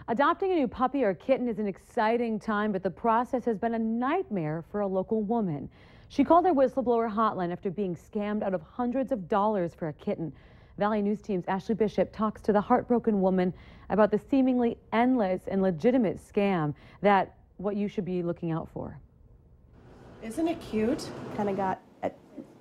Adopting a new puppy or kitten is an exciting time, but the process has been a nightmare for a local woman. She called her whistleblower hotline after being scammed out of hundreds of dollars for a kitten. Valley News Team's Ashley Bishop talks to the heartbroken woman about the seemingly endless and legitimate scam what you should be looking out for. Isn't it cute? Kind of got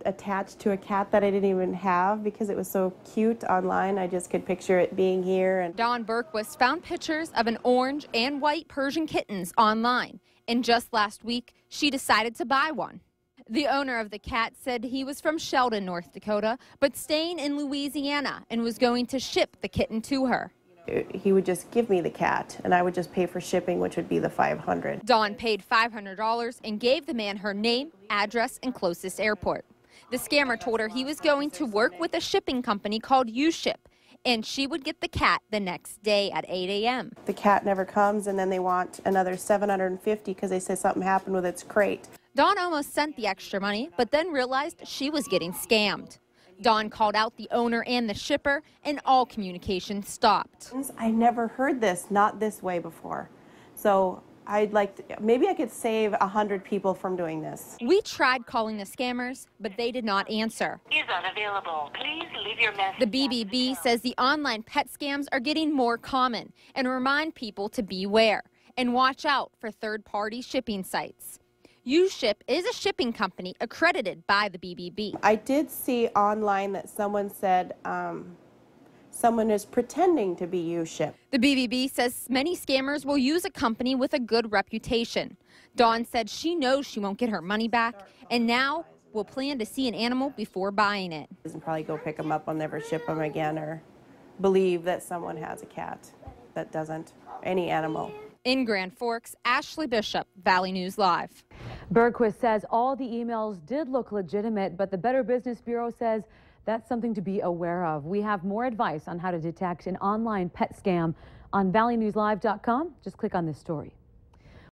attached to a cat that I didn't even have because it was so cute online. I just could picture it being here. And Dawn Berquist found pictures of an orange and white Persian kittens online, and just last week she decided to buy one. The owner of the cat said he was from Sheldon, North Dakota, but staying in Louisiana and was going to ship the kitten to her. He would just give me the cat and I would just pay for shipping, which would be the $500. Dawn paid $500 and gave the man her name, address, and closest airport. The scammer told her he was going to work with a shipping company called UShip, and she would get the cat the next day at 8 a.m. The cat never comes, and then they want another $750 because they say something happened with its crate. Dawn almost sent the extra money, but then realized she was getting scammed. Dawn called out the owner and the shipper, and all communication stopped. I never heard this, not this way before. So maybe I could save 100 people from doing this. We tried calling the scammers, but they did not answer. Is unavailable. Please leave your message. The BBB says the online pet scams are getting more common and remind people to beware and watch out for third-party shipping sites. UShip is a shipping company accredited by the BBB. I did see online that someone said someone is pretending to be UShip. The BBB says many scammers will use a company with a good reputation. Dawn said she knows she won't get her money back and now will plan to see an animal before buying it. And probably go pick them up. I'll never ship them again or believe that someone has a cat that doesn't, any animal. In Grand Forks, Ashley Bishop, Valley News Live. Berquist says all the emails did look legitimate, but the Better Business Bureau says that's something to be aware of. We have more advice on how to detect an online pet scam on valleynewslive.com. Just click on this story.